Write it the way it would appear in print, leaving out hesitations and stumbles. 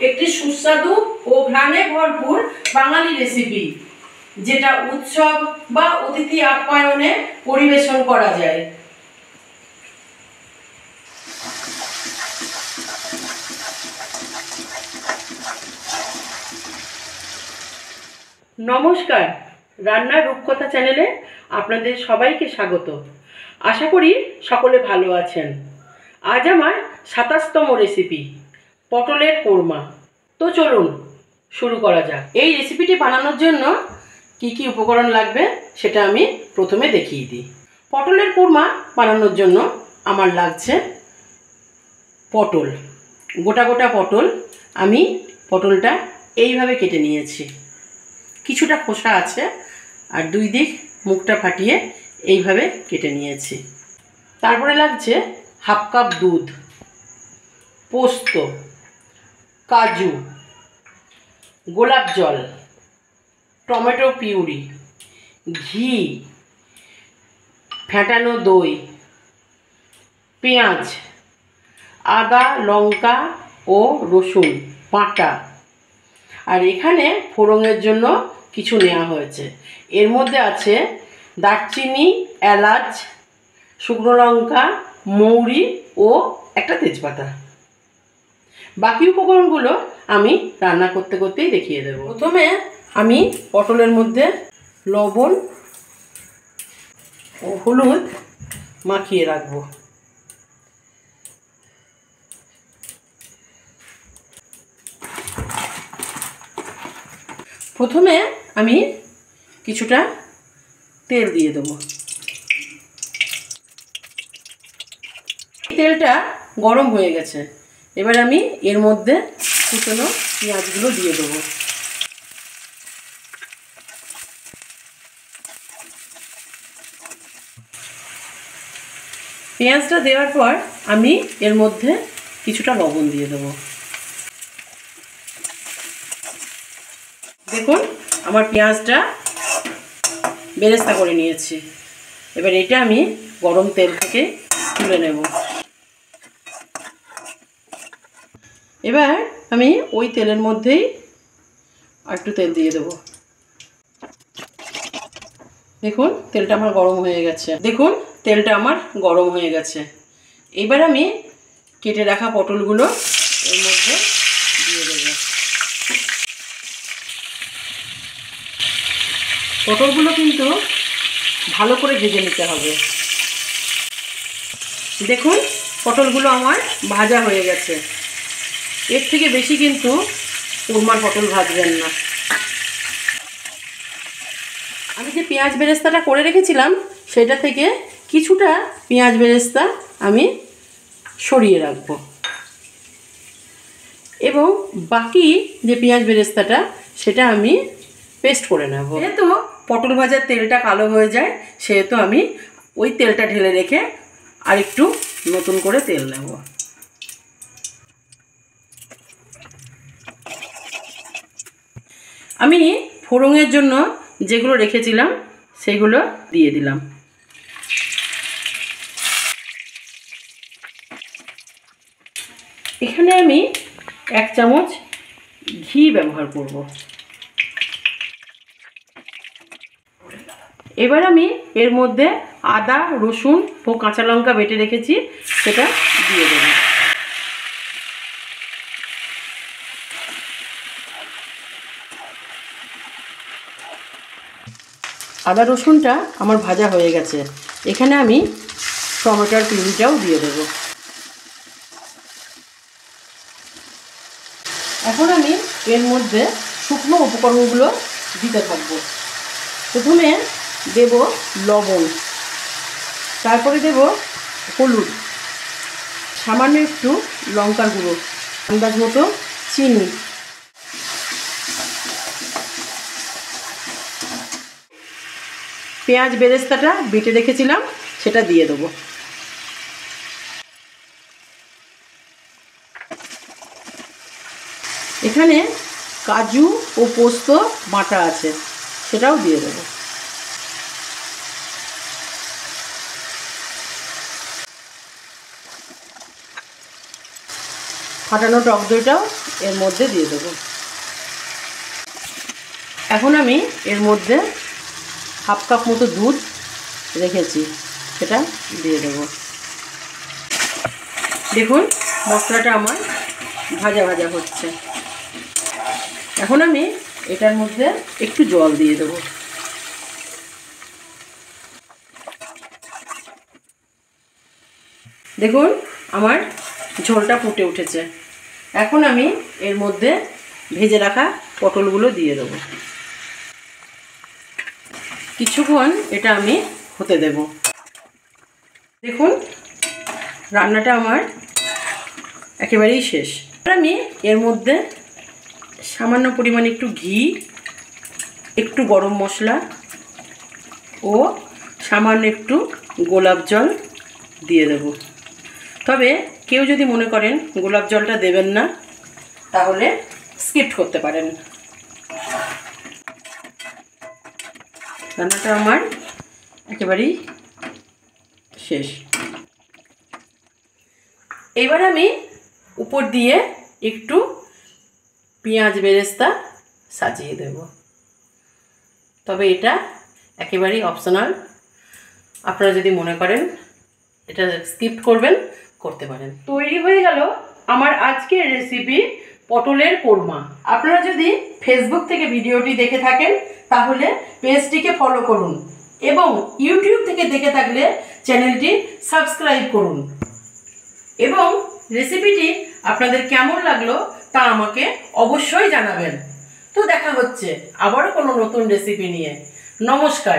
একটি সুস্বাদু ও ঘ্রাণে ভরপুর বাঙালি রেসিপি, যেটা উৎসব বা অতিথি আপ্যায়নে পরিবেশন করা যায়। নমস্কার, রান্নার রূপকথা চ্যানেলে আপনাদের সবাইকে স্বাগত। আশা করি সকলে ভালো আছেন। আজ আমার ২৭তম রেসিপি, পটলের কোরমা। তো চলুন শুরু করা যাক। এই রেসিপিটি বানানোর জন্য কি কি উপকরণ লাগবে সেটা আমি প্রথমে দেখিয়ে দিই। পটলের কোরমা বানানোর জন্য আমার লাগছে পটল, গোটা গোটা পটল। আমি পটলটা এইভাবে কেটে নিয়েছি, কিছুটা খোসা আছে আর দুই দিক মুখটা ফাটিয়ে এইভাবে কেটে নিয়েছি। তারপরে লাগছে হাফ কাপ দুধ, পোস্ত, কাজু, গোলাপ জল, টমেটো পিউরি, ঘি, ফেটানো দই, পেঁয়াজ, আদা, লঙ্কা ও রসুন বাটা। আর এখানে ফোড়নের জন্য কিছু নেওয়া হয়েছে। এর মধ্যে আছে দারচিনি, এলাচ, শুকনো লঙ্কা, মৌরি ও একটা তেজপাতা। বাকি উপকরণগুলো আমি রান্না করতে করতেই দেখিয়ে দেব। প্রথমে আমি পটলের মধ্যে লবণ ও হলুদ মাখিয়ে রাখবো। প্রথমে আমি কিছুটা তেল দিয়ে দেবো। তেলটা গরম হয়ে গেছে, এবার আমি এর মধ্যে কুচনো পেঁয়াজগুলো দিয়ে দেবো। পেঁয়াজটা দেওয়ার পর আমি এর মধ্যে কিছুটা লবণ দিয়ে দেবো। দেখুন, আমার পেঁয়াজটা বেরেস্তা করে নিয়েছি। এবার এটা আমি গরম তেল থেকে তুলে নেব। এবার আমি ওই তেলের মধ্যেই একটু তেল দিয়ে দেবো। দেখুন, তেলটা আমার গরম হয়ে গেছে। এবার আমি কেটে রাখা পটলগুলো এর মধ্যে দিয়ে দেবো। পটলগুলো কিন্তু ভালো করে ভেজে নিতে হবে। দেখুন, পটলগুলো আমার ভাজা হয়ে গেছে। এর থেকে বেশি কিন্তু কোরমার পটল ভাজবেন না। আমি যে পেঁয়াজ বেরেস্তাটা করে রেখেছিলাম সেটা থেকে কিছুটা পেঁয়াজ বেরেস্তা আমি সরিয়ে রাখবো, এবং বাকি যে পেঁয়াজ বেরেস্তাটা সেটা আমি পেস্ট করে নেব। যেহেতু পটল ভাজার তেলটা কালো হয়ে যায়, সেহেতু আমি ওই তেলটা ঢেলে রেখে আরেকটু নতুন করে তেল নেব। আমি ফোড়নের জন্য যেগুলো রেখেছিলাম সেগুলো দিয়ে দিলাম। এখানে আমি 1 চামচ ঘি ব্যবহার করব। এবার আমি এর মধ্যে আদা, রসুন ও কাঁচা লঙ্কা বেটে রেখেছি সেটা দিয়ে দেব। আদা রসুনটা আমার ভাজা হয়ে গেছে। এখানে আমি টমেটোর পিউরিটাও দিয়ে দেব। এখন আমি এর মধ্যে শুকনো উপকরণগুলো দিতে থাকবো। প্রথমে দেব লবণ, তারপরে দেব হলুদ, সামান্য একটু লঙ্কার গুঁড়ো, আন্দাজ মতো চিনি, পেঁয়াজ বেরেস্তাটা বেটে রেখেছিলাম সেটা দিয়ে দেবো। এখানে কাজু ও পোস্ত বাটা আছে সেটাও দিয়ে দেবো। ফাটানো টক দইটাও এর মধ্যে দিয়ে দেবো। এখন আমি এর মধ্যে হাফ কাপ মতো দুধ রেখেছি, সেটা দিয়ে দেবো। দেখুন মশলাটা আমার ভাজা ভাজা হচ্ছে। এখন আমি এটার মধ্যে একটু জল দিয়ে দেবো। দেখুন আমার ঝোলটা ফুটে উঠেছে। এখন আমি এর মধ্যে ভেজে রাখা পটলগুলো দিয়ে দেবো। কিছুক্ষণ এটা আমি হতে দেব। দেখুন রান্নাটা আমার একেবারেই শেষ। আমি এর মধ্যে সামান্য পরিমাণে একটু ঘি, একটু গরম মশলা ও সামান্য একটু গোলাপ জল দিয়ে দেব। তবে কেউ যদি মনে করেন গোলাপ জলটা দেবেন না, তাহলে স্কিপ করতে পারেন। রান্নাটা আমার একেবারেই শেষ। এবার আমি উপর দিয়ে একটু পেঁয়াজ বেরেস্তা সাজিয়ে দেব। তবে এটা একেবারেই অপশনাল, আপনারা যদি মনে করেন এটা স্কিপ করবেন, করতে পারেন। তৈরি হয়ে গেল আমার আজকের রেসিপি পটলের কোরমা। আপনারা যদি ফেসবুক থেকে ভিডিওটি দেখে থাকেন তাহলে পেজটিকে ফলো করুন এবং ইউটিউব থেকে দেখে থাকলে চ্যানেলটি সাবস্ক্রাইব করুন এবং রেসিপিটি আপনাদের কেমন লাগলো তা আমাকে অবশ্যই জানাবেন। তো দেখা হচ্ছে আবারও কোনো নতুন রেসিপি নিয়ে। নমস্কার।